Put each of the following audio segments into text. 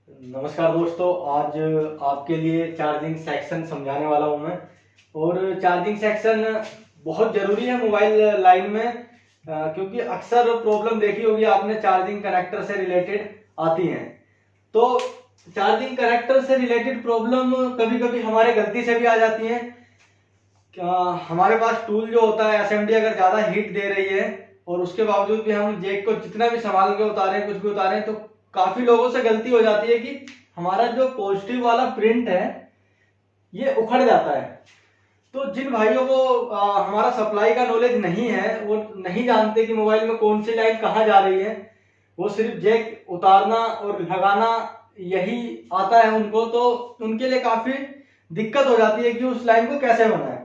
नमस्कार दोस्तों, आज आपके लिए चार्जिंग सेक्शन समझाने वाला हूं मैं। और चार्जिंग सेक्शन बहुत ज़रूरी है मोबाइल लाइन में, क्योंकि अक्सर प्रॉब्लम देखी होगी आपने चार्जिंग कनेक्टर से रिलेटेड आती हैं। तो चार्जिंग कनेक्टर से रिलेटेड प्रॉब्लम कभी कभी हमारे गलती से भी आ जाती है। हमारे पास टूल जो होता है एसएमडी अगर ज़्यादा हीट दे रही है और उसके बावजूद भी हम जैक को जितना भी संभाल के उतारें, कुछ भी उतारें, तो काफ़ी लोगों से गलती हो जाती है कि हमारा जो पॉजिटिव वाला प्रिंट है ये उखड़ जाता है। तो जिन भाइयों को हमारा सप्लाई का नॉलेज नहीं है, वो नहीं जानते कि मोबाइल में कौन सी लाइन कहाँ जा रही है, वो सिर्फ जैक उतारना और लगाना यही आता है उनको, तो उनके लिए काफ़ी दिक्कत हो जाती है कि उस लाइन को कैसे बनाएं।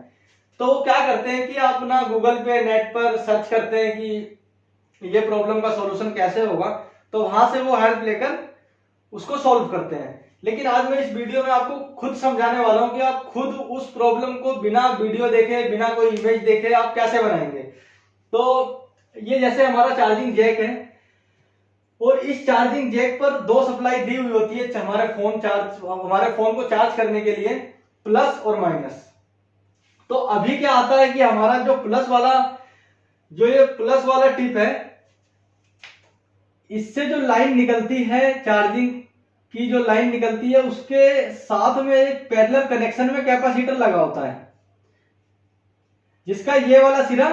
तो वो क्या करते हैं कि आप अपना गूगल पे नेट पर सर्च करते हैं कि ये प्रॉब्लम का सॉल्यूशन कैसे होगा, तो वहां से वो हेल्प लेकर उसको सॉल्व करते हैं। लेकिन आज मैं इस वीडियो में आपको खुद समझाने वाला हूं कि आप खुद उस प्रॉब्लम को बिना वीडियो देखे, बिना कोई इमेज देखे आप कैसे बनाएंगे। तो ये जैसे हमारा चार्जिंग जैक है और इस चार्जिंग जैक पर दो सप्लाई दी हुई होती है हमारे फोन को चार्ज करने के लिए, प्लस और माइनस। तो अभी क्या आता है कि हमारा जो ये प्लस वाला टिप है, इससे जो लाइन निकलती है, चार्जिंग की जो लाइन निकलती है, उसके साथ में एक पैरेलल कनेक्शन में कैपेसिटर लगा होता है, जिसका ये वाला सिरा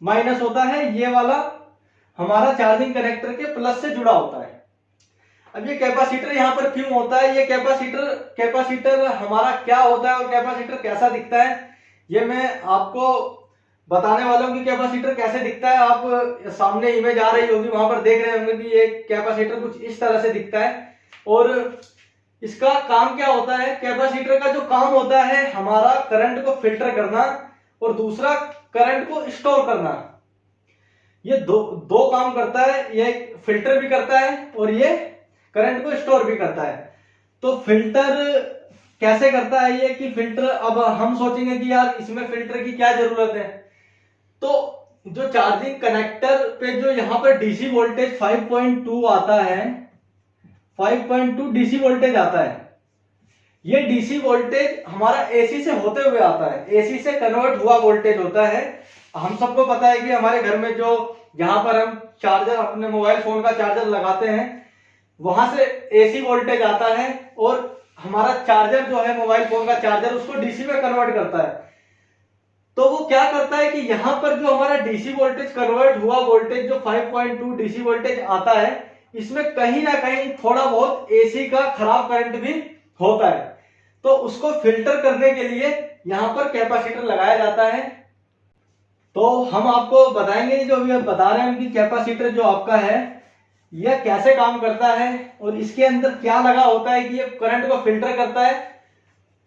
माइनस होता है, ये वाला हमारा चार्जिंग कनेक्टर के प्लस से जुड़ा होता है। अब ये कैपेसिटर यहां पर क्यों होता है, ये कैपेसिटर हमारा क्या होता है और कैपेसिटर कैसा दिखता है, ये मैं आपको बताने वाला हूं कि कैपेसिटर कैसे दिखता है। आप सामने इमेज आ रही होगी, वहां पर देख रहे होंगे कि ये कैपेसिटर कुछ इस तरह से दिखता है। और इसका काम क्या होता है, कैपेसिटर का जो काम होता है हमारा करंट को फिल्टर करना और दूसरा करंट को स्टोर करना। ये दो काम करता है, ये फिल्टर भी करता है और ये करंट को स्टोर भी करता है। तो फिल्टर कैसे करता है ये, कि फिल्टर, अब हम सोचेंगे कि यार इसमें फिल्टर की क्या जरूरत है। तो जो चार्जिंग कनेक्टर पे जो यहाँ पर डीसी वोल्टेज 5.2 आता है, 5.2 डीसी वोल्टेज आता है, ये डीसी वोल्टेज हमारा एसी से होते हुए आता है, एसी से कन्वर्ट हुआ वोल्टेज होता है। हम सबको पता है कि हमारे घर में जो जहां पर हम चार्जर, अपने मोबाइल फोन का चार्जर लगाते हैं, वहां से एसी वोल्टेज आता है और हमारा चार्जर जो है, मोबाइल फोन का चार्जर, उसको डीसी में कन्वर्ट करता है। तो वो क्या करता है कि यहां पर जो हमारा डीसी वोल्टेज कन्वर्ट हुआ वोल्टेज जो 5.2 डीसी वोल्टेज आता है, इसमें कहीं ना कहीं थोड़ा बहुत एसी का खराब करंट भी होता है। तो उसको फिल्टर करने के लिए यहां पर कैपेसिटर लगाया जाता है। तो हम आपको बताएंगे, जो अभी बता रहे हैं कि कैपेसिटर जो आपका है यह कैसे काम करता है और इसके अंदर क्या लगा होता है कि ये करंट को फिल्टर करता है।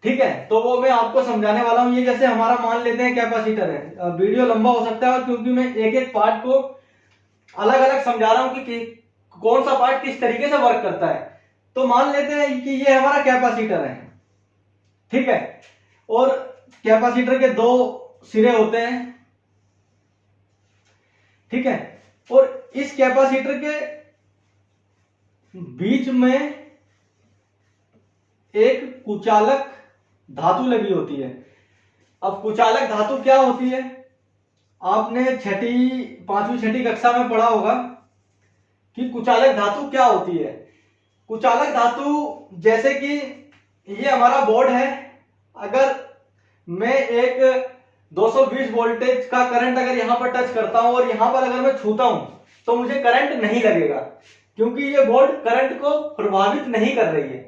ठीक है, तो वो मैं आपको समझाने वाला हूं। ये जैसे हमारा मान लेते हैं कैपेसिटर है, वीडियो लंबा हो सकता है और क्योंकि मैं एक एक पार्ट को अलग अलग समझा रहा हूं कि कौन सा पार्ट किस तरीके से वर्क करता है। तो मान लेते हैं कि ये हमारा कैपेसिटर है, ठीक है, और कैपेसिटर के दो सिरे होते हैं, ठीक है, और इस कैपेसिटर के बीच में एक कुचालक धातु लगी होती है। अब कुचालक धातु क्या होती है, आपने पांचवी छठी कक्षा में पढ़ा होगा कि कुचालक धातु क्या होती है। कुचालक धातु, जैसे कि ये हमारा बोर्ड है, अगर मैं एक 220 वोल्टेज का करंट अगर यहां पर टच करता हूं और यहां पर अगर मैं छूता हूं, तो मुझे करंट नहीं लगेगा, क्योंकि ये बोर्ड करंट को प्रभावित नहीं कर रही है।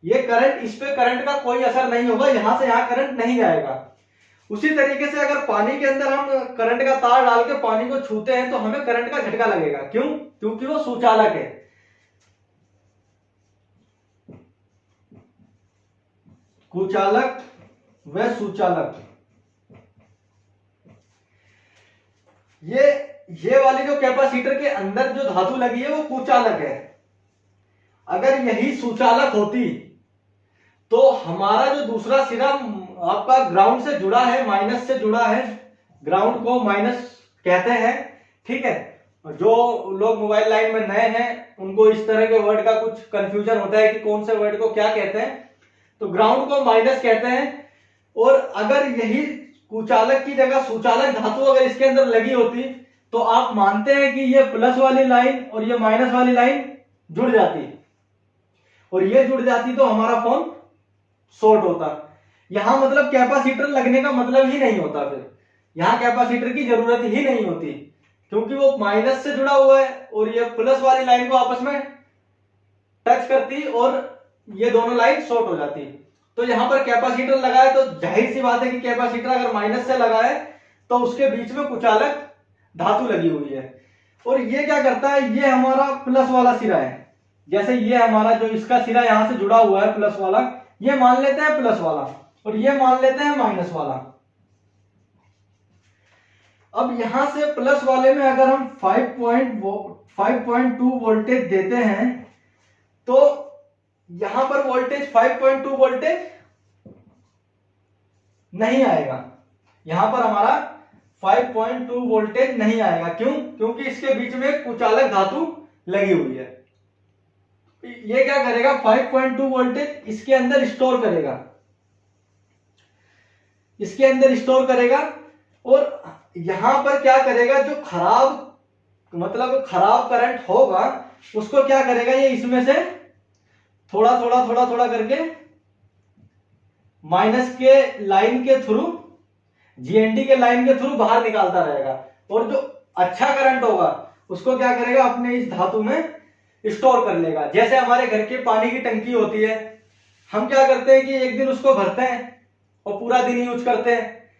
ये करंट, इस पे करंट का कोई असर नहीं होगा, यहां से यहां करंट नहीं जाएगा। उसी तरीके से अगर पानी के अंदर हम करंट का तार डाल के पानी को छूते हैं तो हमें करंट का झटका लगेगा। क्यों? क्योंकि वो सुचालक है। कुचालक व सुचालक, ये वाली जो कैपेसिटर के अंदर जो धातु लगी है वो कुचालक है। अगर यही सुचालक होती तो हमारा जो दूसरा सिरा आपका ग्राउंड से जुड़ा है, माइनस से जुड़ा है, ग्राउंड को माइनस कहते हैं, ठीक है, जो लोग मोबाइल लाइन में नए हैं उनको इस तरह के वर्ड का कुछ कंफ्यूजन होता है कि कौन से वर्ड को क्या कहते हैं। तो ग्राउंड को माइनस कहते हैं। और अगर यही कुचालक की जगह सुचालक धातु अगर इसके अंदर लगी होती तो आप मानते हैं कि ये प्लस वाली लाइन और ये माइनस वाली लाइन जुड़ जाती, और ये जुड़ जाती तो हमारा फोन शॉर्ट होता। यहां मतलब कैपेसिटर लगने का मतलब ही नहीं होता, फिर यहां कैपेसिटर की जरूरत ही नहीं होती, क्योंकि वो माइनस से जुड़ा हुआ है और ये प्लस वाली लाइन को आपस में टच करती और ये दोनों लाइन शॉर्ट हो जाती। तो यहां पर कैपेसिटर लगा है तो जाहिर सी बात है कि कैपेसिटर अगर माइनस से लगा है तो उसके बीच में कुचालक धातु लगी हुई है। और ये क्या करता है, ये हमारा प्लस वाला सिरा है, जैसे ये हमारा जो इसका सिरा यहां से जुड़ा हुआ है प्लस वाला, ये मान लेते हैं प्लस वाला और ये मान लेते हैं माइनस वाला। अब यहां से प्लस वाले में अगर हम 5.2 वोल्टेज देते हैं तो यहां पर वोल्टेज 5.2 वोल्टेज नहीं आएगा, यहां पर हमारा 5.2 वोल्टेज नहीं आएगा। क्यों? क्योंकि इसके बीच में कुचालक धातु लगी हुई है। ये क्या करेगा, 5.2 वोल्टेज इसके अंदर स्टोर करेगा, इसके अंदर स्टोर करेगा। और यहां पर क्या करेगा, जो खराब करंट होगा उसको क्या करेगा, ये इसमें से थोड़ा थोड़ा करके माइनस के लाइन के थ्रू, जीएनडी के लाइन के थ्रू बाहर निकालता रहेगा। और जो अच्छा करंट होगा उसको क्या करेगा, अपने इस धातु में स्टोर कर लेगा। जैसे हमारे घर के पानी की टंकी होती है, हम क्या करते हैं कि एक दिन उसको भरते हैं और पूरा दिन यूज करते हैं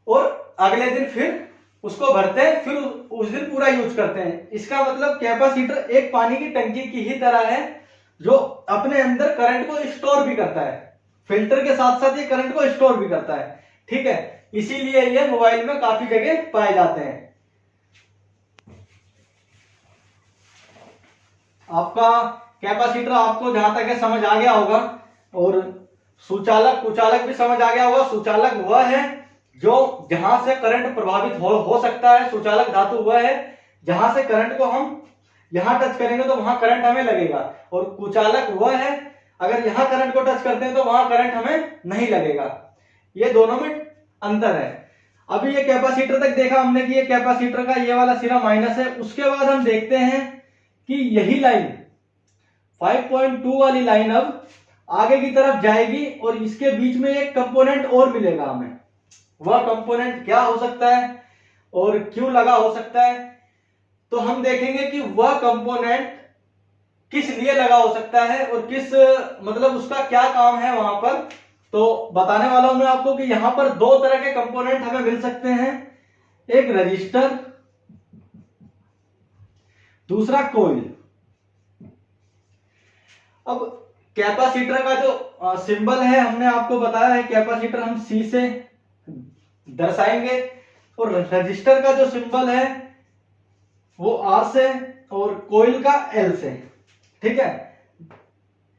और अगले दिन फिर उसको भरते हैं, फिर उस दिन पूरा यूज करते हैं। इसका मतलब कैपेसिटर एक पानी की टंकी की ही तरह है जो अपने अंदर करंट को स्टोर भी करता है, फिल्टर के साथ साथ ये करंट को स्टोर भी करता है। ठीक है, इसीलिए ये मोबाइल में काफी जगह पाए जाते हैं। आपका कैपेसिटर आपको जहां तक है समझ आ गया होगा, और सुचालक कुचालक भी समझ आ गया होगा। सुचालक वह है जो जहां से करंट प्रभावित हो सकता है, सुचालक धातु वह है जहां से करंट को हम यहां टच करेंगे तो वहां करंट हमें लगेगा, और कुचालक वह है अगर यहां करंट को टच करते हैं तो वहां करंट हमें नहीं लगेगा। ये दोनों में अंतर है। अभी ये कैपेसिटर तक देखा हमने कि ये कैपेसिटर का ये वाला सिरा माइनस है। उसके बाद हम देखते हैं कि यही लाइन 5.2 वाली लाइन अब आगे की तरफ जाएगी और इसके बीच में एक कंपोनेंट और मिलेगा हमें। वह कंपोनेंट क्या हो सकता है और क्यों लगा हो सकता है, तो हम देखेंगे कि वह कंपोनेंट किस लिए लगा हो सकता है और किस मतलब उसका क्या काम है वहां पर। तो बताने वाला हूं मैं आपको कि यहां पर दो तरह के कंपोनेंट हमें मिल सकते हैं, एक रजिस्टर, दूसरा कोइल। अब कैपेसिटर का जो सिंबल है हमने आपको बताया है, कैपेसिटर हम सी से दर्शाएंगे, और रजिस्टर का जो सिंबल है वो आर से और कोइल का एल से। ठीक है,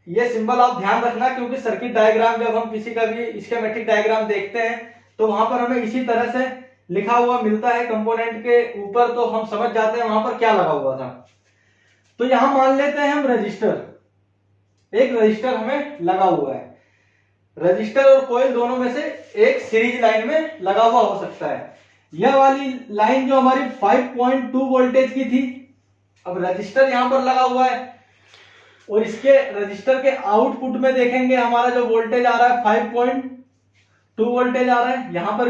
ये सिंबल आप ध्यान रखना, क्योंकि सर्किट डायग्राम जब हम किसी का भी स्कीमेटिक डायग्राम देखते हैं तो वहां पर हमें इसी तरह से लिखा हुआ मिलता है कंपोनेंट के ऊपर, तो हम समझ जाते हैं वहां पर क्या लगा हुआ था। तो यहां मान लेते हैं हम रजिस्टर, एक रजिस्टर हमें लगा हुआ है। रजिस्टर और कोइल दोनों में से एक सीरीज लाइन में लगा हुआ हो सकता है। यह वाली लाइन जो हमारी 5.2 वोल्टेज की थी, अब रजिस्टर यहां पर लगा हुआ है और इसके रजिस्टर के आउटपुट में देखेंगे हमारा जो वोल्टेज आ रहा है 5.2 वोल्टेज आ रहा है। यहां पर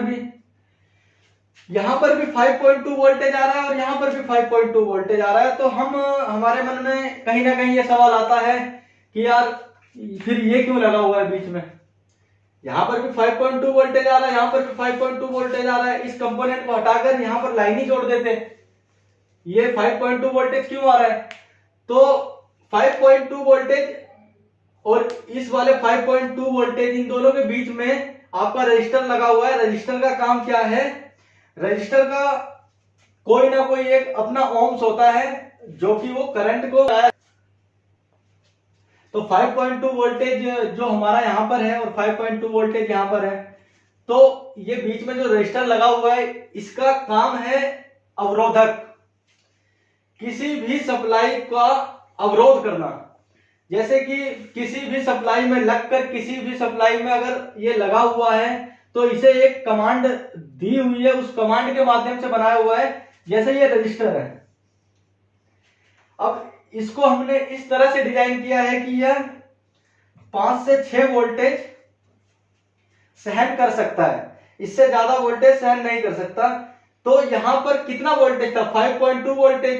भी 5.2 वोल्टेज आ रहा है और यहां पर भी 5.2 वोल्टेज आ रहा है। तो हमारे मन में कहीं ना कहीं ये सवाल आता है कि यार फिर ये क्यों लगा हुआ है बीच में, यहां पर भी 5.2 वोल्टेज आ रहा है, यहां पर भी 5.2 वोल्टेज आ रहा है। इस कंपोनेंट को हटाकर यहां पर लाइन ही जोड़ देते, ये 5.2 वोल्टेज क्यों आ रहा है। तो 5.2 वोल्टेज और इस वाले 5.2 वोल्टेज, इन दोनों के बीच में आपका रजिस्टर लगा हुआ है। रजिस्टर का काम क्या है, रजिस्टर का कोई ना कोई एक अपना ओम्स होता है जो कि वो करंट को, तो 5.2 वोल्टेज जो हमारा यहां पर है और 5.2 वोल्टेज यहां पर है, तो ये बीच में जो रजिस्टर लगा हुआ है इसका काम है अवरोधक। किसी भी सप्लाई का अवरोध करना, जैसे कि किसी भी सप्लाई में लगकर किसी भी सप्लाई में अगर ये लगा हुआ है तो इसे एक कमांड दी हुई है, उस कमांड के माध्यम से बनाया हुआ है, जैसे ये रजिस्टर है। अब इसको हमने इस तरह से डिजाइन किया है कि यह 5 से 6 वोल्टेज सहन कर सकता है, इससे ज्यादा वोल्टेज सहन नहीं कर सकता। तो यहां पर कितना वोल्टेज था, 5.2 वोल्टेज,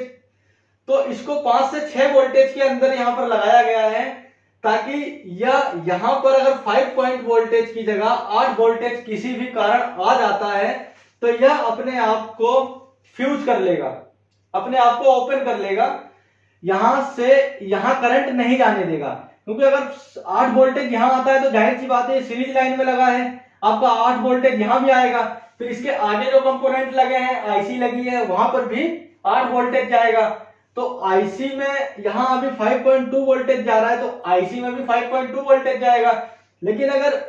तो इसको 5 से 6 वोल्टेज के अंदर यहां पर लगाया गया है, ताकि यह यहां पर अगर 5 पॉइंट वोल्टेज की जगह 8 वोल्टेज किसी भी कारण आ जाता है तो यह अपने आप को फ्यूज कर लेगा, अपने आप को ओपन कर लेगा, यहां से यहां करंट नहीं जाने देगा। क्योंकि अगर 8 वोल्टेज यहां आता है तो जाहिर सी बात है सीरीज लाइन में लगा है, आपका 8 वोल्टेज यहां भी आएगा, फिर इसके आगे जो कंपोनेंट लगे हैं, आईसी लगी है, वहां पर भी 8 वोल्टेज जाएगा। तो आईसी में यहां अभी 5.2 वोल्टेज जा रहा है तो आईसी में भी 5.2 वोल्टेज जाएगा। लेकिन अगर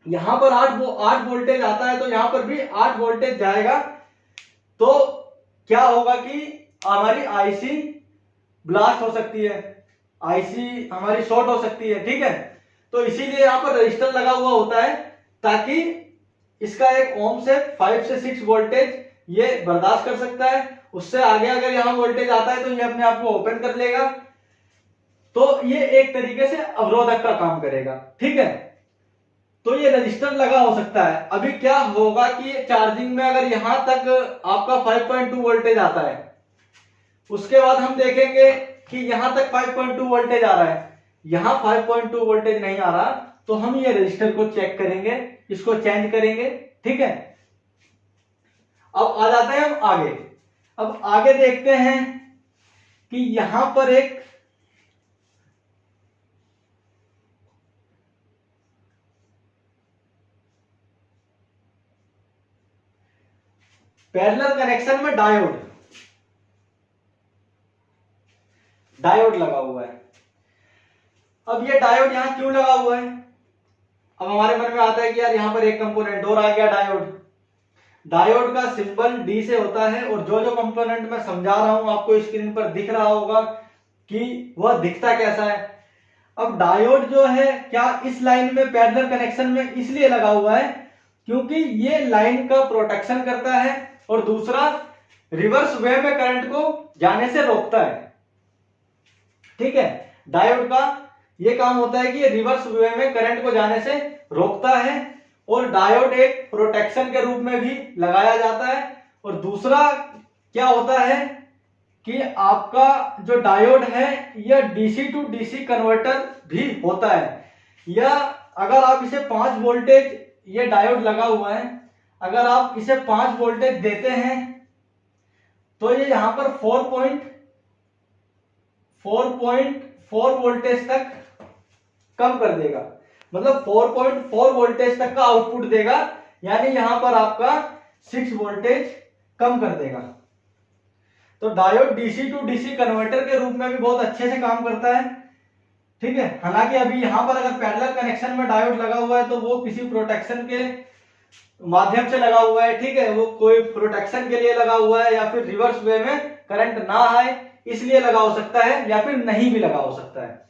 यहां पर 8 वोल्टेज आता है तो यहां पर भी 8 वोल्टेज जाएगा। तो क्या होगा कि हमारी आईसी ब्लास्ट हो सकती है, आईसी हमारी शॉर्ट हो सकती है, ठीक है। तो इसीलिए यहां पर रजिस्टर लगा हुआ होता है, ताकि इसका एक ओम से 5 से 6 वोल्टेज ये बर्दाश्त कर सकता है, उससे आगे अगर यहां वोल्टेज आता है तो ये अपने आप को ओपन कर लेगा। तो ये एक तरीके से अवरोधक का काम करेगा, ठीक है। तो ये रजिस्टर लगा हो सकता है। अभी क्या होगा कि चार्जिंग में अगर यहां तक आपका 5.2 वोल्टेज आता है, उसके बाद हम देखेंगे कि यहां तक 5.2 वोल्टेज आ रहा है, यहां 5.2 वोल्टेज नहीं आ रहा, तो हम ये रजिस्टर को चेक करेंगे, इसको चेंज करेंगे, ठीक है। अब आ जाते हैं हम आगे। अब आगे देखते हैं कि यहां पर एक पैरेलल कनेक्शन में डायोड लगा हुआ है। अब ये डायोड यहां क्यों लगा हुआ है? अब हमारे मन में आता है कि यार यहां पर एक कंपोनेंट और आ गया डायोड। डायोड का सिंबल डी से होता है, और जो जो कंपोनेंट मैं समझा रहा हूं आपको स्क्रीन पर दिख रहा होगा कि वह दिखता कैसा है। अब डायोड जो है क्या इस लाइन में पैरेलल कनेक्शन में इसलिए लगा हुआ है क्योंकि ये लाइन का प्रोटेक्शन करता है, और दूसरा रिवर्स वे में करंट को जाने से रोकता है, ठीक है। डायोड का ये काम होता है कि रिवर्स वे में करंट को जाने से रोकता है, और डायोड एक प्रोटेक्शन के रूप में भी लगाया जाता है। और दूसरा क्या होता है कि आपका जो डायोड है यह डीसी टू डीसी कन्वर्टर भी होता है। यह अगर आप इसे 5 वोल्टेज, ये डायोड लगा हुआ है, अगर आप इसे 5 वोल्टेज देते हैं तो ये यहां पर 4.4 वोल्टेज तक कम कर देगा, मतलब 4.4 वोल्टेज तक का आउटपुट देगा, यानी यहां पर आपका 6 वोल्टेज कम कर देगा। तो diode DC to DC converter के रूप में भी बहुत अच्छे से काम करता है, ठीक है। हालांकि अभी यहां पर अगर पैरेलल कनेक्शन में डायोड लगा हुआ है तो वो किसी प्रोटेक्शन के माध्यम से लगा हुआ है, ठीक है, वो कोई प्रोटेक्शन के लिए लगा हुआ है, या फिर रिवर्स वे में करंट ना आए इसलिए लगा हो सकता है, या फिर नहीं भी लगा हो सकता है,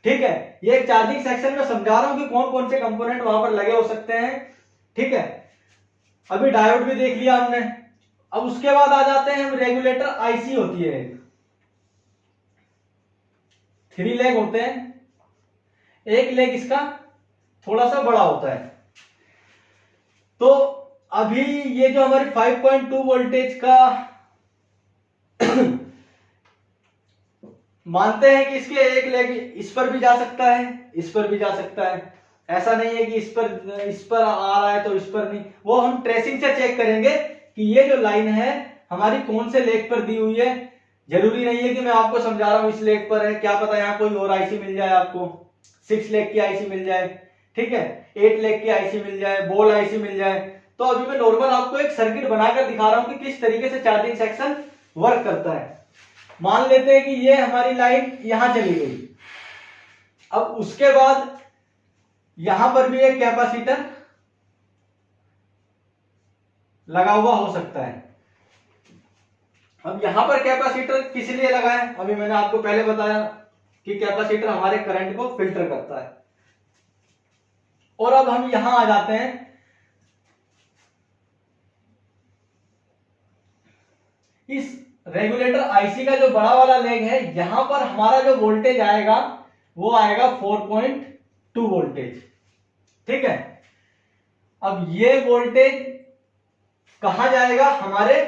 ठीक है। ये एक चार्जिंग सेक्शन में समझा रहा हूं कि कौन कौन से कंपोनेंट वहां पर लगे हो सकते हैं, ठीक है। अभी डायोड भी देख लिया हमने। अब उसके बाद आ जाते हैं हम, रेगुलेटर आईसी होती है, 3 लेग होते हैं, एक लेग इसका थोड़ा सा बड़ा होता है। तो अभी ये जो हमारी 5.2 वोल्टेज का मानते हैं कि इसके एक लेग इस पर भी जा सकता है, इस पर भी जा सकता है, ऐसा नहीं है कि इस पर आ रहा है तो इस पर नहीं। वो हम ट्रेसिंग से चेक करेंगे कि ये जो लाइन है हमारी कौन से लेग पर दी हुई है। जरूरी नहीं है कि मैं आपको समझा रहा हूं इस लेग पर है, क्या पता यहाँ कोई और आईसी मिल जाए, आपको 6 लेग की आईसी मिल जाए, ठीक है, 8 लेग की आईसी मिल जाए, बॉल आईसी मिल जाए। तो अभी मैं नॉर्मल आपको एक सर्किट बनाकर दिखा रहा हूं कि किस तरीके से चार्जिंग सेक्शन वर्क करता है। मान लेते हैं कि ये हमारी लाइन यहां चली गई। अब उसके बाद यहां पर भी एक कैपेसिटर लगा हुआ हो सकता है, अब यहां पर कैपेसिटर किस लिए लगा है, अभी मैंने आपको पहले बताया कि कैपेसिटर हमारे करंट को फिल्टर करता है। और अब हम यहां आ जाते हैं, इस रेगुलेटर आईसी का जो बड़ा वाला लेग है, यहां पर हमारा जो वोल्टेज आएगा वो आएगा 4.2 वोल्टेज। ठीक है, अब ये वोल्टेज कहां जाएगा, हमारे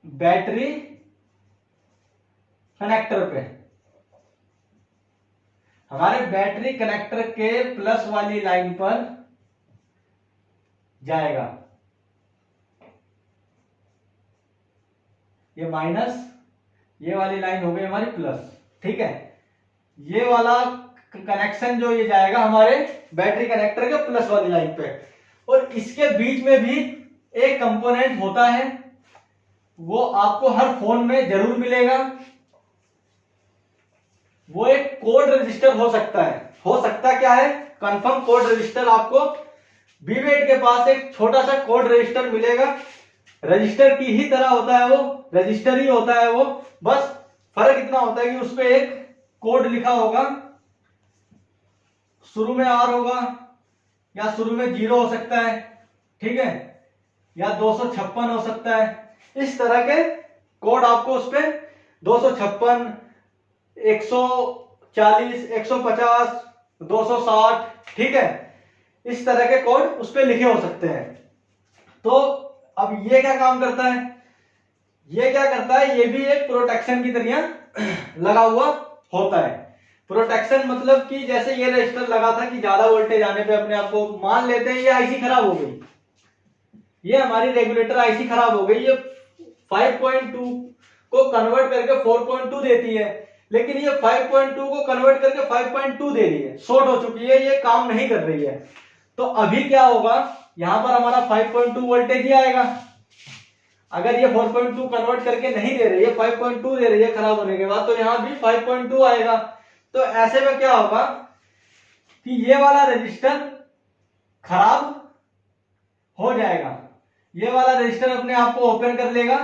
बैटरी कनेक्टर पे, हमारे बैटरी कनेक्टर के प्लस वाली लाइन पर जाएगा। ये माइनस, ये वाली लाइन हो गई हमारी प्लस। ठीक है, ये वाला कनेक्शन जो ये जाएगा हमारे बैटरी कनेक्टर के प्लस वाली लाइन पे। और इसके बीच में भी एक कंपोनेंट होता है, वो आपको हर फोन में जरूर मिलेगा। वो एक कोड रजिस्टर हो सकता है। हो सकता क्या है, कंफर्म कोड रजिस्टर। आपको वीवेट के पास एक छोटा सा कोड रजिस्टर मिलेगा, रजिस्टर की ही तरह होता है, वो रजिस्टर ही होता है वो, बस फर्क इतना होता है कि उस पर एक कोड लिखा होगा, शुरू में आर होगा या शुरू में 0 हो सकता है, ठीक है, या 256 हो सकता है। इस तरह के कोड आपको उस पर 256, 140, 150, 260, ठीक है, इस तरह के कोड उस पर लिखे हो सकते हैं। तो अब ये क्या काम करता है, ये क्या करता है, ये भी एक प्रोटेक्शन की तरह लगा हुआ होता है। प्रोटेक्शन मतलब कि जैसे ये रजिस्टर लगा था कि ज्यादा वोल्टेज आने पे अपने आप को, मान लेते हैं ये आईसी खराब हो गई, ये हमारी रेगुलेटर आईसी खराब हो गई, ये 5.2 को कन्वर्ट करके 4.2 देती है, लेकिन ये 5.2 को कन्वर्ट करके 5.2 दे रही है, शॉर्ट हो चुकी है, ये काम नहीं कर रही है। तो अभी क्या होगा, यहां पर हमारा 5.2 वोल्टेज ही आएगा। अगर ये 4.2 कन्वर्ट करके नहीं दे रही है, 5.2 दे रही है खराब होने के बाद, तो यहां भी 5.2 आएगा। तो ऐसे में क्या होगा कि ये वाला रजिस्टर खराब हो जाएगा, ये वाला रजिस्टर अपने आप को ओपन कर लेगा,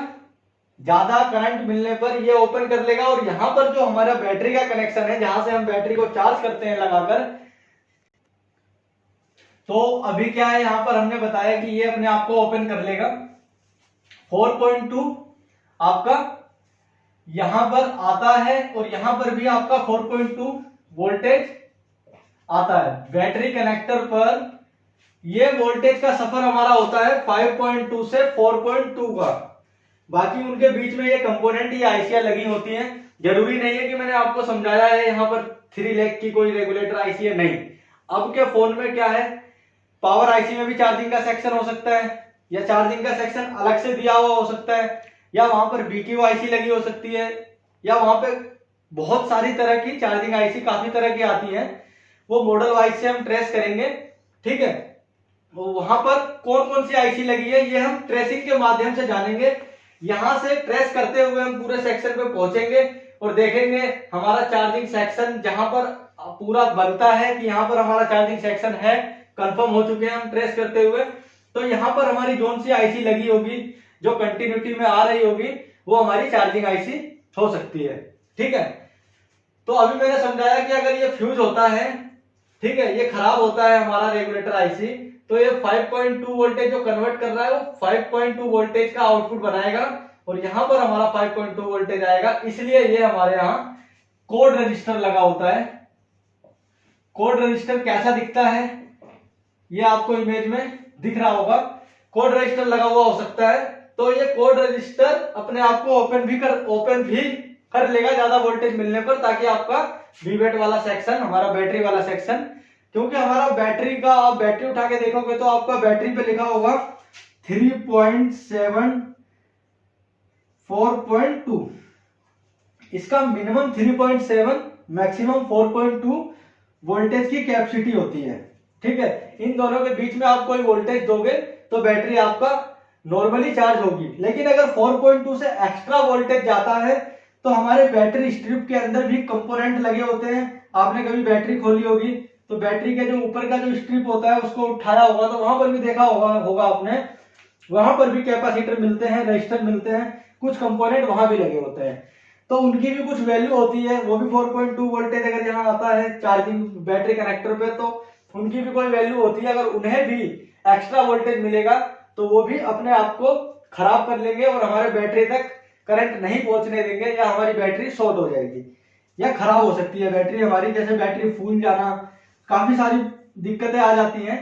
ज्यादा करंट मिलने पर ये ओपन कर लेगा। और यहां पर जो हमारा बैटरी का कनेक्शन है, जहां से हम बैटरी को चार्ज करते हैं लगाकर, तो अभी क्या है, यहां पर हमने बताया कि ये अपने आप को ओपन कर लेगा। 4.2 आपका यहां पर आता है और यहां पर भी आपका 4.2 वोल्टेज आता है। बैटरी कनेक्टर पर ये वोल्टेज का सफर हमारा होता है 5.2 से 4.2 का। बाकी उनके बीच में ये कंपोनेंट, ये आईसियां लगी होती हैं। जरूरी नहीं है कि मैंने आपको समझाया है यहाँ पर 3 लेग की कोई रेगुलेटर आईसी है, नहीं। अब के फोन में क्या है, पावर आईसी में भी चार्जिंग का सेक्शन हो सकता है, या चार्जिंग का सेक्शन अलग से दिया हुआ हो सकता है, या वहां पर बीक्यू आईसी लगी हो सकती है, या वहां पे बहुत सारी तरह की चार्जिंग आईसी काफी तरह की आती है। वो मॉडल वाइज से हम ट्रेस करेंगे, ठीक है। वहां पर कौन कौन सी आईसी लगी है, ये हम ट्रेसिंग के माध्यम से जानेंगे। यहां से ट्रेस करते हुए हम पूरे सेक्शन पे पहुंचेंगे और देखेंगे हमारा चार्जिंग सेक्शन जहां पर पूरा बनता है कि यहाँ पर हमारा चार्जिंग सेक्शन है, कंफर्म हो चुके हैं हम ट्रेस करते हुए। तो यहाँ पर हमारी जोन सी आईसी लगी होगी, जो कंटिन्यूटी में आ रही होगी, वो हमारी चार्जिंग आईसी हो सकती है, ठीक है। तो अभी मैंने समझाया कि अगर ये फ्यूज होता है, ठीक है, ये खराब होता है हमारा रेगुलेटर आईसी, तो ये 5.2 वोल्टेज जो कन्वर्ट कर रहा है वो 5.2 वोल्टेज का आउटपुट बनाएगा और यहां पर हमारा 5.2 वोल्टेज आएगा। इसलिए ये हमारे यहाँ कोड रजिस्टर लगा होता है। कोड रजिस्टर कैसा दिखता है, ये आपको इमेज में दिख रहा होगा। कोड रजिस्टर लगा हुआ हो सकता है, तो ये कोड रजिस्टर अपने आप को ओपन भी कर लेगा ज्यादा वोल्टेज मिलने पर, ताकि आपका वीवेट वाला सेक्शन, हमारा बैटरी वाला सेक्शन, क्योंकि हमारा बैटरी का, आप बैटरी उठा के देखोगे तो आपका बैटरी पे लिखा होगा 3.7 4.2, इसका मिनिमम 3.7, मैक्सिमम 4.2 वोल्टेज की कैपेसिटी होती है, ठीक है। इन दोनों के बीच में आप कोई वोल्टेज दोगे तो बैटरी आपका नॉर्मली चार्ज होगी। लेकिन अगर 4.2 से एक्स्ट्रा वोल्टेज जाता है तो हमारे बैटरी स्ट्रिप के अंदर भी कंपोनेंट लगे होते हैं। आपने कभी बैटरी खोली होगी तो बैटरी के जो ऊपर का जो स्ट्रिप होता है उसको उठाया होगा तो वहां पर भी देखा होगा आपने, वहां पर भी कैपेसिटर मिलते हैं, रेजिस्टर मिलते हैं, कुछ कंपोनेंट वहां भी लगे होते हैं। तो उनकी भी कुछ वैल्यू होती है, वो भी 4.2 वोल्टेज अगर यहाँ आता है चार्जिंग बैटरी कनेक्टर पे तो उनकी भी कोई वैल्यू होती है। अगर उन्हें भी एक्स्ट्रा वोल्टेज मिलेगा तो वो भी अपने आप को खराब कर लेंगे और हमारे बैटरी तक करंट नहीं पहुंचने देंगे, या हमारी बैटरी शॉर्ट हो जाएगी या खराब हो सकती है बैटरी हमारी, जैसे बैटरी फूल जाना, काफी सारी दिक्कतें आ जाती हैं।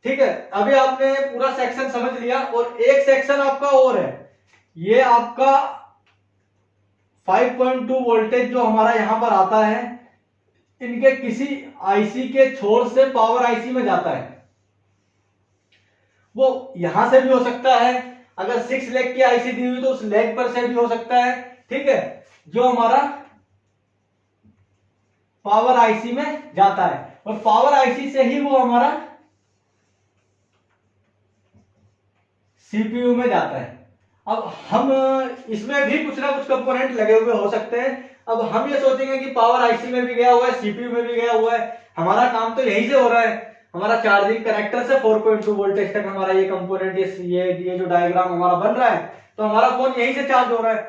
ठीक है, अभी आपने पूरा सेक्शन समझ लिया और एक सेक्शन आपका और है, ये आपका 5.2 वोल्टेज जो हमारा यहां पर आता है, इनके किसी आईसी के छोर से पावर आईसी में जाता है। वो यहां से भी हो सकता है, अगर 6 लेग की आईसी दी हुई तो उस लेग पर से भी हो सकता है। ठीक है, जो हमारा पावर आईसी में जाता है और पावर आईसी से ही वो हमारा सीपीयू में जाता है। अब हम इसमें भी कुछ ना कुछ कंपोनेंट लगे हुए हो सकते हैं। अब हम ये सोचेंगे कि पावर आईसी में भी गया हुआ है, सीपीयू में भी गया हुआ है, हमारा काम तो यहीं से हो रहा है, हमारा चार्जिंग कनेक्टर से 4.2 वोल्टेज तक हमारा ये कंपोनेंट, ये जो डायग्राम हमारा बन रहा है, तो हमारा फोन यहीं से चार्ज हो रहा है।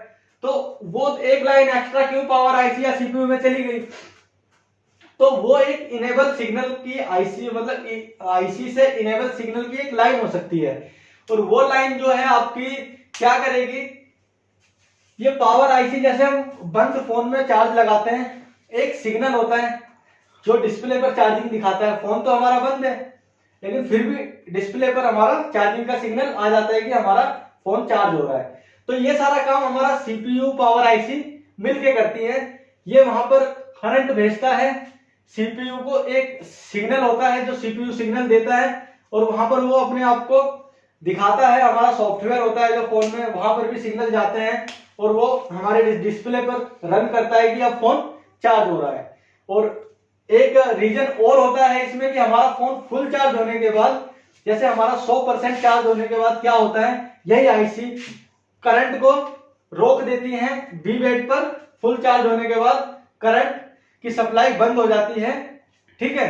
तो वो एक लाइन एक्स्ट्रा क्यों पावर आईसी या सीपीयू में चली गई? तो वो एक इनेबल सिग्नल की आईसी, मतलब आईसी से इनेबल सिग्नल की एक लाइन हो सकती है, और वो लाइन जो है आपकी क्या करेगी, ये पावर आईसी, जैसे हम बंद फोन में चार्ज लगाते हैं, एक सिग्नल होता है जो डिस्प्ले पर चार्जिंग दिखाता है। फोन तो हमारा बंद है लेकिन फिर भी डिस्प्ले पर हमारा चार्जिंग का सिग्नल आ जाता है कि हमारा फोन चार्ज हो रहा है। तो ये सारा काम हमारा सीपीयू पावर आईसी मिलके करती है। ये वहां पर करंट भेजता है, सीपीयू को एक सिग्नल होता है जो सीपीयू सिग्नल देता है, और वहां पर वो अपने आप को दिखाता है। हमारा सॉफ्टवेयर होता है जो फोन में, वहां पर भी सिग्नल जाते हैं और वो हमारे डिस्प्ले पर रन करता है कि अब फोन चार्ज हो रहा है। और एक रीजन और होता है इसमें कि हमारा फोन फुल चार्ज होने के बाद, जैसे हमारा 100% चार्ज होने के बाद क्या होता है, यही आईसी करंट को रोक देती है बी बेड पर। फुल चार्ज होने के बाद करंट की सप्लाई बंद हो जाती है। ठीक है,